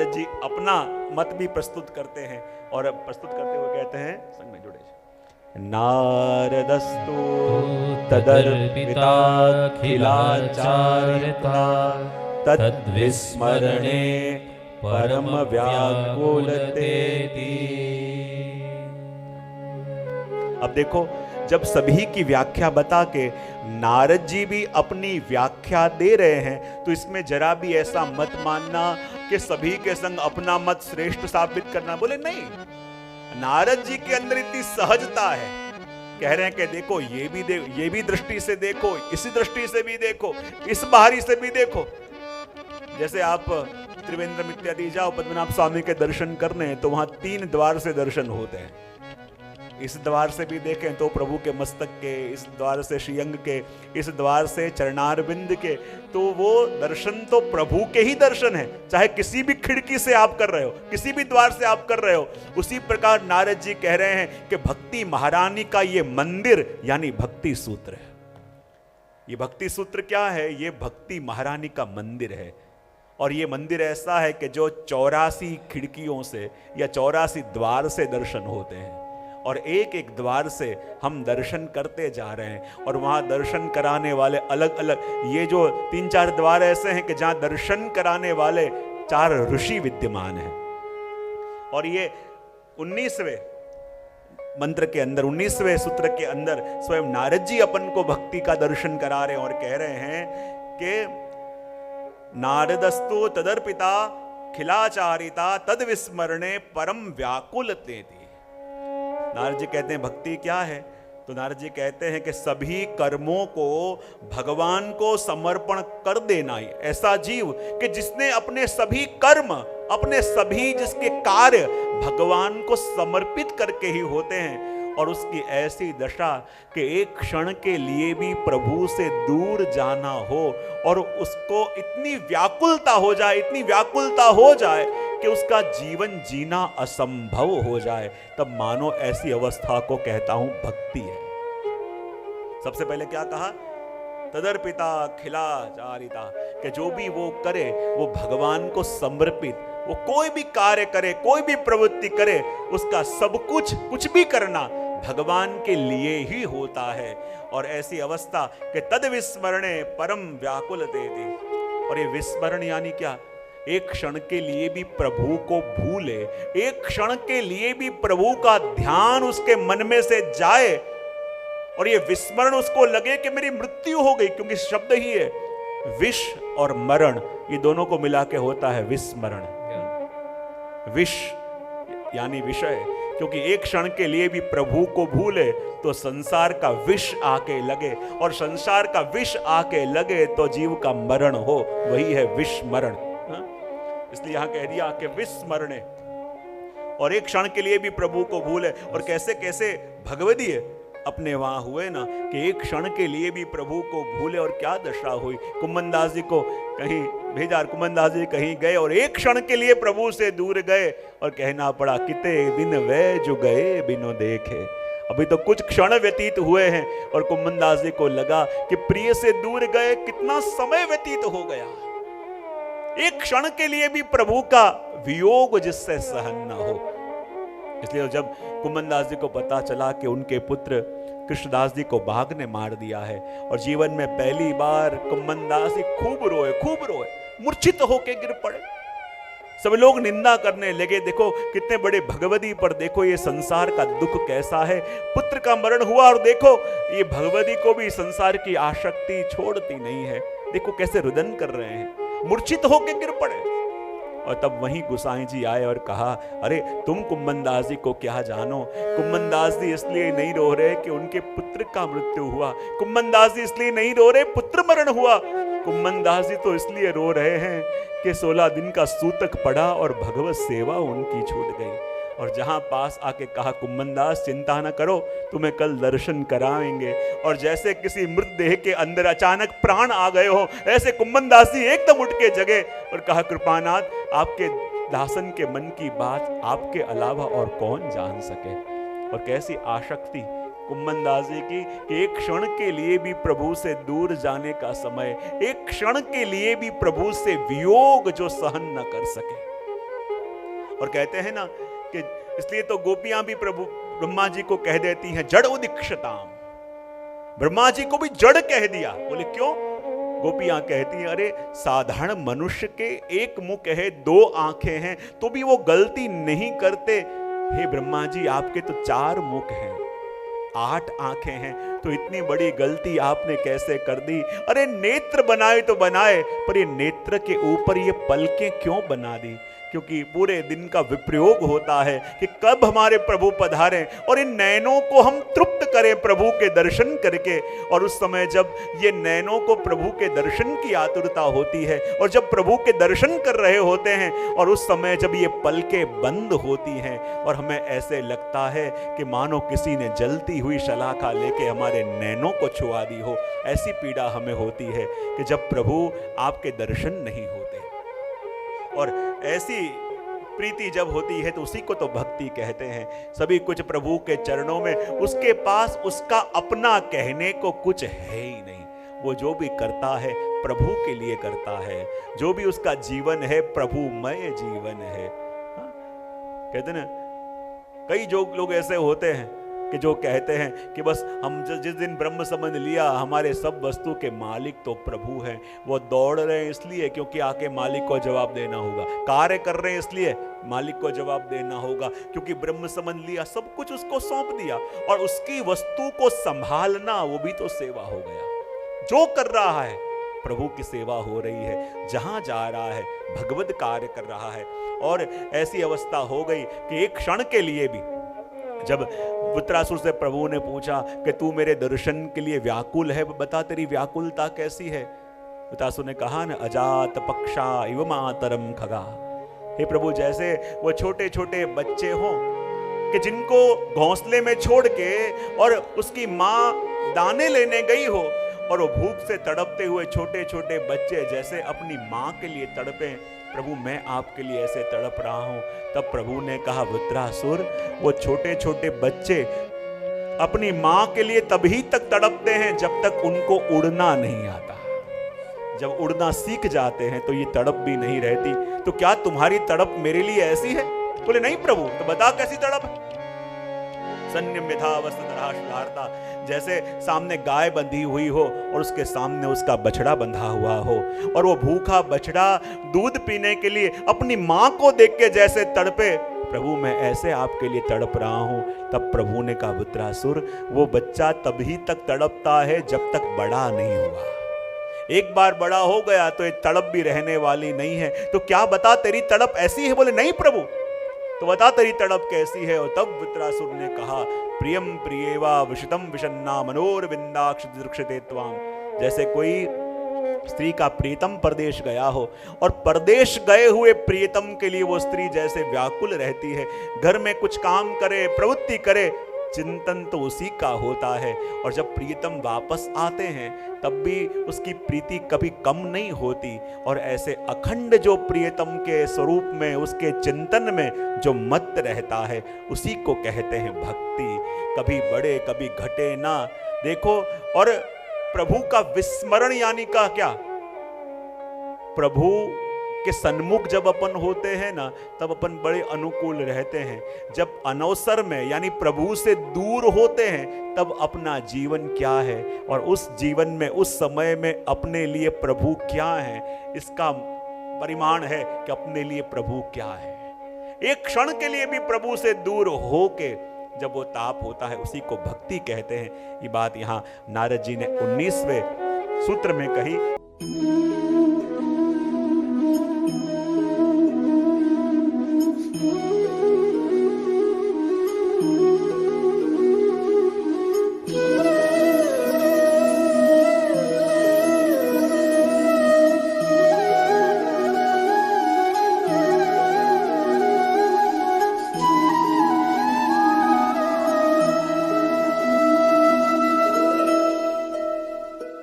नारद जी अपना मत भी प्रस्तुत करते हैं और प्रस्तुत करते हुए कहते हैं, संग में जुड़े, नारदस्तु तदर्पिताखिलाचारिता तद्विस्मरणे परम व्याकुलतेति। अब देखो, जब सभी की व्याख्या बता के नारद जी भी अपनी व्याख्या दे रहे हैं, तो इसमें जरा भी ऐसा मत मानना कि सभी के संग अपना मत श्रेष्ठ साबित करना, बोले नहीं। नारद जी के अंदर इतनी सहजता है, कह रहे हैं कि देखो ये भी दृष्टि से देखो, इसी दृष्टि से भी देखो, इस बाहरी से भी देखो। जैसे आप त्रिवेंद्रम इत्यादि जाओ पद्मनाभ स्वामी के दर्शन करने, तो वहां 3 द्वार से दर्शन होते हैं। इस द्वार से भी देखें तो प्रभु के मस्तक के, इस द्वार से श्रीअंग के, इस द्वार से चरणारविंद के, तो वो दर्शन तो प्रभु के ही दर्शन है, चाहे किसी भी खिड़की से आप कर रहे हो, किसी भी द्वार से आप कर रहे हो। उसी प्रकार नारद जी कह रहे हैं कि भक्ति महारानी का ये मंदिर यानी भक्ति सूत्र है। ये भक्ति सूत्र क्या है? ये भक्ति महारानी का मंदिर है। और ये मंदिर ऐसा है कि जो 84 खिड़कियों से या 84 द्वार से दर्शन होते हैं, और एक एक द्वार से हम दर्शन करते जा रहे हैं। और वहाँ दर्शन कराने वाले अलग अलग, ये जो 3-4 द्वार ऐसे हैं कि जहाँ दर्शन कराने वाले 4 ऋषि विद्यमान हैं। और ये 19वें मंत्र के अंदर, 19वें सूत्र के अंदर स्वयं नारद जी अपन को भक्ति का दर्शन करा रहे हैं और कह रहे हैं कि नारदस्तु तदर्पिता खिलाचारिता तद विस्मरणे परम व्याकुलतेति। नारद जी कहते हैं भक्ति क्या है? तो नारद जी कहते हैं कि सभी कर्मों को भगवान को समर्पण कर देना ही ऐसा जीव कि जिसने अपने सभी कर्म, अपने सभी जिसके कार्य भगवान को समर्पित करके ही होते हैं, और उसकी ऐसी दशा कि एक क्षण के लिए भी प्रभु से दूर जाना हो और उसको इतनी व्याकुलता हो जाए, इतनी व्याकुलता हो जाए कि उसका जीवन जीना असंभव हो जाए, तब मानो ऐसी अवस्था को कहता हूं भक्ति है। सबसे पहले क्या कहा? तदर्पिता खिलाचारिता, कि जो भी वो करे वो भगवान को समर्पित, वो कोई भी कार्य करे, कोई भी प्रवृत्ति करे, उसका सब कुछ भी करना भगवान के लिए ही होता है। और ऐसी अवस्था कि तद विस्मरणे परम व्याकुलतेति। और ये विस्मरण यानी क्या? एक क्षण के लिए भी प्रभु को भूले, एक क्षण के लिए भी प्रभु का ध्यान उसके मन में से जाए, और ये विस्मरण उसको लगे कि मेरी मृत्यु हो गई, क्योंकि शब्द ही है विष और मरण, ये दोनों को मिला के होता है विस्मरण। विष यानी विषय, क्योंकि एक क्षण के लिए भी प्रभु को भूले तो संसार का विष आके लगे, और संसार का विष आके लगे तो जीव का मरण हो, वही है विस्मरण। इसलिए यहां कह दिया कि विस्मरणे, और एक क्षण के लिए भी प्रभु को भूले। और कैसे कैसे भगवदीय अपने वहां हुए ना, कि एक क्षण के लिए भी प्रभु को भूले, और क्या दशा हुई। कुम्मनदास जी को कहीं भेजा, कुम्मनदास जी कहीं गए और एक क्षण के लिए प्रभु से दूर गए, और कहना पड़ा किते दिन वे जो गए बिनो देखे। अभी तो कुछ क्षण व्यतीत हुए हैं और कुम्मनदास जी को लगा कि प्रिय से दूर गए, कितना समय व्यतीत हो गया। एक क्षण के लिए भी प्रभु का वियोग जिससे सहन न हो। इसलिए जब कुम्मनदास जी को पता चला कि उनके पुत्र कृष्णदास जी को बाघ ने मार दिया है, और जीवन में पहली बार कुम्मनदास जी खूब रोए, मूर्छित होके गिर पड़े। सब लोग निंदा करने लगे, देखो कितने बड़े भगवदी पर, देखो ये संसार का दुख कैसा है। पुत्र का मरण हुआ और देखो ये भगवदी को भी संसार की आसक्ति छोड़ती नहीं है, देखो कैसे रुदन कर रहे हैं, मूर्छित होके गिर पड़े। और तब वहीं गोसाई जी आए और कहा, अरे तुम कुम्मनदास जी को क्या जानो। कुम्मनदास जी इसलिए नहीं रो रहे कि उनके पुत्र का मृत्यु हुआ, कुम्मनदास जी इसलिए नहीं रो रहे पुत्र मरण हुआ, कुम्मनदास जी तो इसलिए रो रहे हैं कि 16 दिन का सूतक पड़ा और भगवत सेवा उनकी छूट गई। और जहां पास आके कहा, कुम्मनदास चिंता न करो, तुम्हें कल दर्शन कराएंगे। और जैसे किसी मृतदेह के अंदर अचानक प्राण आ गए हो, ऐसे कुम्मनदास जी एकदम उठ के जगे और कहा, कृपानाथ आपके दासन के मन की बात आपके अलावा और कौन जान सके। और कैसी आसक्ति कुम्मनदास जी की कि एक क्षण के लिए भी प्रभु से दूर जाने का समय, एक क्षण के लिए भी प्रभु से वियोग जो सहन न कर सके। और कहते हैं ना कि इसलिए तो गोपियां भी प्रभु ब्रह्मा जी को कह देती हैं जड़ उदीक्षताम, ब्रह्मा जी को भी जड़ कह दिया। बोले क्यों? गोपियां कहती हैं अरे साधारण मनुष्य के एक मुख है, दो आंखें हैं, तो भी वो गलती नहीं करते। हे ब्रह्मा जी, आपके तो 4 मुख हैं, 8 आंखें हैं, तो इतनी बड़ी गलती आपने कैसे कर दी? अरे नेत्र बनाए तो बनाए, पर ये नेत्र के ऊपर ये पलकें क्यों बना दी? क्योंकि पूरे दिन का विप्रयोग होता है कि कब हमारे प्रभु पधारें और इन नैनों को हम तृप्त करें प्रभु के दर्शन करके। और उस समय जब ये नैनों को प्रभु के दर्शन की आतुरता होती है और जब प्रभु के दर्शन कर रहे होते हैं और उस समय जब ये पलकें बंद होती हैं और हमें ऐसे लगता है कि मानो किसी ने जलती हुई शलाका लेके हमारे नैनों को छुआ दी हो, ऐसी पीड़ा हमें होती है कि जब प्रभु आपके दर्शन नहीं होते। और ऐसी प्रीति जब होती है तो उसी को तो भक्ति कहते हैं। सभी कुछ प्रभु के चरणों में, उसके पास उसका अपना कहने को कुछ है ही नहीं। वो जो भी करता है प्रभु के लिए करता है, जो भी उसका जीवन है प्रभुमय जीवन है। कहते ना, कई जो लोग ऐसे होते हैं कि जो कहते हैं कि बस हम जिस दिन ब्रह्म समझ लिया हमारे सब वस्तु के मालिक तो प्रभु हैं। वो दौड़ रहे हैं इसलिए क्योंकि आके मालिक को जवाब देना होगा, कार्य कर रहे हैं इसलिए मालिक को जवाब देना होगा, क्योंकि ब्रह्म समझ लिया, सब कुछ उसको सौंप दिया और उसकी वस्तु को संभालना वो भी तो सेवा हो गया। जो कर रहा है प्रभु की सेवा हो रही है, जहां जा रहा है भगवत कार्य कर रहा है। और ऐसी अवस्था हो गई कि एक क्षण के लिए भी जब वृत्रासुर से प्रभु ने पूछा कि तू मेरे दर्शन के लिए व्याकुल है, बता तेरी व्याकुलता कैसी है? वृत्रासुर ने कहा न, अजात पक्षा इव मातरम खगा। हे प्रभु, जैसे वो छोटे छोटे बच्चे हों कि जिनको घोंसले में छोड़ के और उसकी माँ दाने लेने गई हो और वो भूख से तड़पते हुए छोटे छोटे बच्चे जैसे अपनी माँ के लिए तड़पे, प्रभु मैं आपके लिए ऐसे तड़प रहा हूं। तब प्रभु ने कहा, वृत्रासुर, वो छोटे छोटे बच्चे अपनी मां के लिए तभी तक तड़पते हैं जब तक उनको उड़ना नहीं आता। जब उड़ना सीख जाते हैं तो ये तड़प भी नहीं रहती। तो क्या तुम्हारी तड़प मेरे लिए ऐसी है? बोले नहीं प्रभु। तो बता कैसी तड़प? सन्निमिथावस्थितराश्लार्ता, जैसे सामने गाय बंधी हुई हो और उसके सामने उसका बछड़ा बंधा हुआ हो और वो भूखा बछड़ा दूध पीने के लिए अपनी मां को देख के जैसे तड़पे, प्रभु मैं ऐसे आपके लिए तड़प रहा हूं। तब प्रभु ने कहा, वृत्रासुर, वो बच्चा तभी तक तड़पता है जब तक बड़ा नहीं हुआ। एक बार बड़ा हो गया तो ये तड़प भी रहने वाली नहीं है। तो क्या बता तेरी तड़प ऐसी है? बोले नहीं प्रभु। तो बता तेरी तड़प कैसी है? और तब वृत्रासुर ने कहा, प्रियम प्रियेवा विशतम विशन्ना मनोरविंदाक्ष दृक्षते त्वाम। जैसे कोई स्त्री का प्रियतम परदेश गया हो और परदेश गए हुए प्रियतम के लिए वो स्त्री जैसे व्याकुल रहती है, घर में कुछ काम करे, प्रवृत्ति करे, चिंतन तो उसी का होता है। और जब प्रियतम वापस आते हैं तब भी उसकी प्रीति कभी कम नहीं होती। और ऐसे अखंड जो प्रियतम के स्वरूप में, उसके चिंतन में जो मत रहता है, उसी को कहते हैं भक्ति। कभी बढ़े कभी घटे ना। देखो, और प्रभु का विस्मरण यानी का क्या? प्रभु के सन्मुख जब अपन होते हैं ना, तब अपन बड़े अनुकूल रहते हैं। जब अनवसर में यानी प्रभु से दूर होते हैं तब अपना जीवन क्या है और उस जीवन में, उस समय में अपने लिए प्रभु क्या है, इसका परिमाण है कि अपने लिए प्रभु क्या है। एक क्षण के लिए भी प्रभु से दूर होके जब वो ताप होता है, उसी को भक्ति कहते हैं। ये बात यहाँ नारद जी ने 19वें सूत्र में कही।